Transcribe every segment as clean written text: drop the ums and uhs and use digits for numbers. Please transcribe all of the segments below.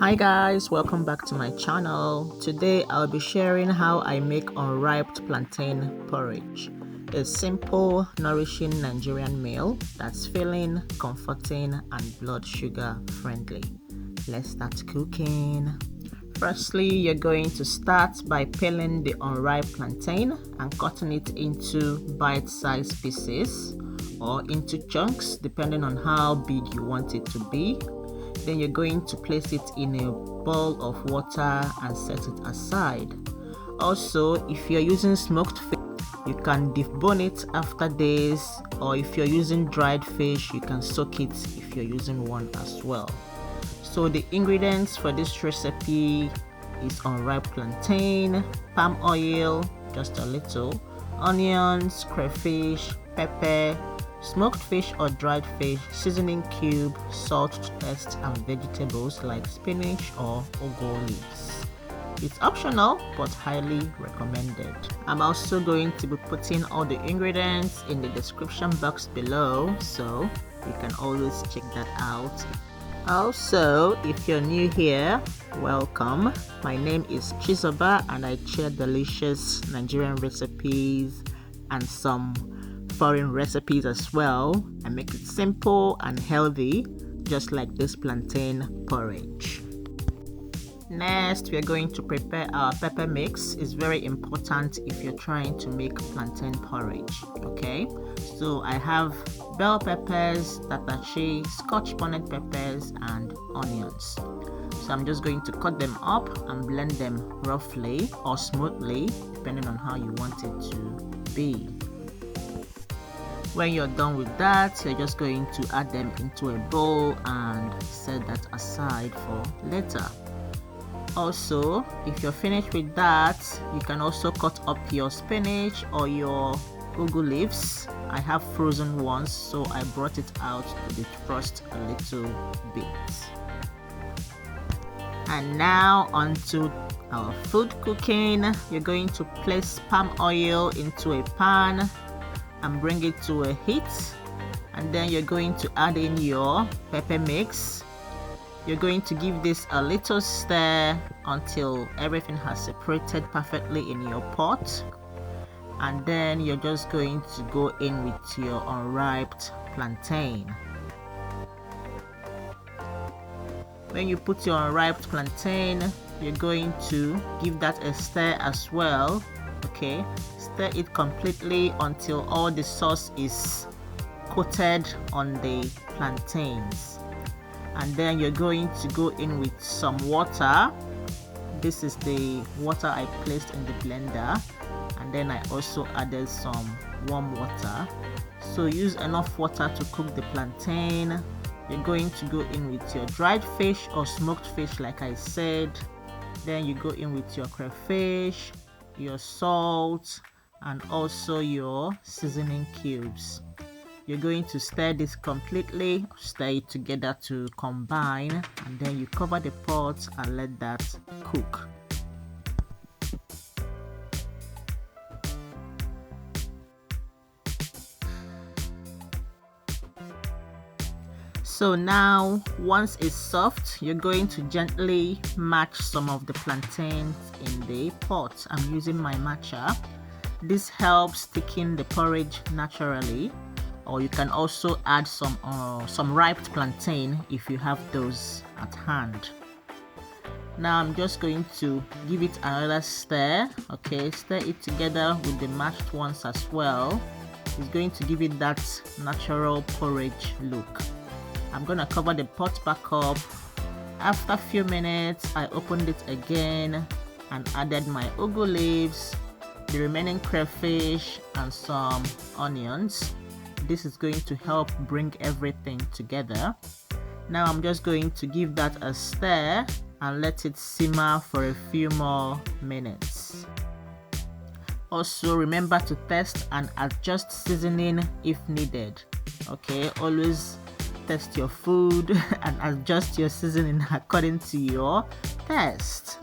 Hi guys, welcome back to my channel. Today I'll be sharing how I make unripe plantain porridge. A simple, nourishing Nigerian meal that's filling, comforting and blood sugar friendly. Let's start cooking. Firstly, you're going to start by peeling the unripe plantain and cutting it into bite-sized pieces or into chunks depending on how big you want it to be. Then you're going to place it in a bowl of water and set it aside. Also, if you're using smoked fish, you can debone it after days, or if you're using dried fish, you can soak it if you're using one as well. So the ingredients for this recipe is unripe plantain, palm oil, just a little, onions, crayfish, pepper, smoked fish or dried fish, seasoning cube, salt to taste, and vegetables like spinach or ugu leaves. It's optional but highly recommended. I'm also going to be putting all the ingredients in the description box below, so you can always check that out. Also, if you're new here, welcome. My name is Chizoba and I share delicious Nigerian recipes and some foreign recipes as well. I make it simple and healthy, just like this plantain porridge. Next, we are going to prepare our pepper mix. It's very important if you're trying to make plantain porridge. Okay, so I have bell peppers, tatache, scotch bonnet peppers and onions. So I'm just going to cut them up and blend them roughly or smoothly depending on how you want it to be. When you're done with that, you're just going to add them into a bowl and set that aside for later. Also, if you're finished with that, you can also cut up your spinach or your ugu leaves. I have frozen ones, so I brought it out to defrost a little bit. And now onto our food cooking. You're going to place palm oil into a pan and bring it to a heat, and then you're going to add in your pepper mix. You're going to give this a little stir until everything has separated perfectly in your pot, and then you're just going to go in with your unripe plantain. When you put your unripe plantain, you're going to give that a stir as well. Okay, stir it completely until all the sauce is coated on the plantains, and then you're going to go in with some water. This is the water I placed in the blender, and then I also added some warm water. So use enough water to cook the plantain. You're going to go in with your dried fish or smoked fish like I said. Then you go in with your crayfish, your salt and also your seasoning cubes. You're going to stir this completely, stir it together to combine, and then you cover the pot and let that cook. So now, once it's soft, you're going to gently match some of the plantains in the pot. I'm using my matcher. This helps thicken the porridge naturally, or you can also add some ripe plantain if you have those at hand. Now I'm just going to give it another stir. Okay, stir it together with the mashed ones as well. It's going to give it that natural porridge look. I'm gonna cover the pot back up. After a few minutes, I opened it again and added my ugu leaves, the remaining crayfish and some onions. This is going to help bring everything together. Now I'm just going to give that a stir and let it simmer for a few more minutes. Also remember to test and adjust seasoning if needed. Okay, always test your food and adjust your seasoning according to your taste.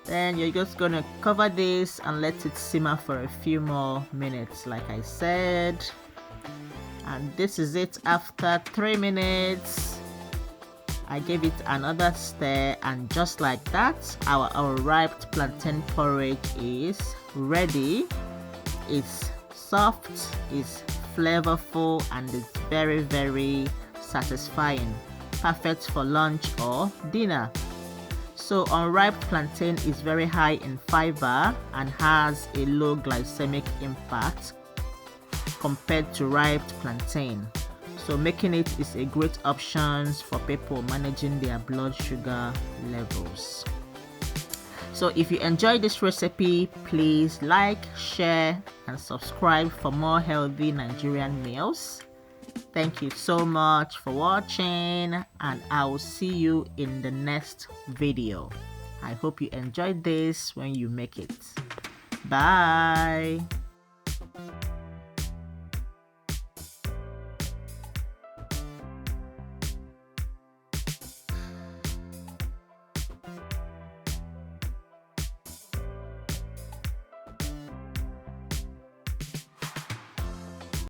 Then you're just gonna cover this and let it simmer for a few more minutes like I said. And this is it after 3 minutes. I gave it another stir, and just like that, our unripe plantain porridge is ready. It's soft, it's flavorful, and it's very satisfying. Perfect for lunch or dinner. So unripe plantain is very high in fiber and has a low glycemic impact compared to ripe plantain. So making it is a great option for people managing their blood sugar levels. So if you enjoyed this recipe, please like, share, and subscribe for more healthy Nigerian meals. Thank you so much for watching, and I will see you in the next video. I hope you enjoyed this when you make it. Bye.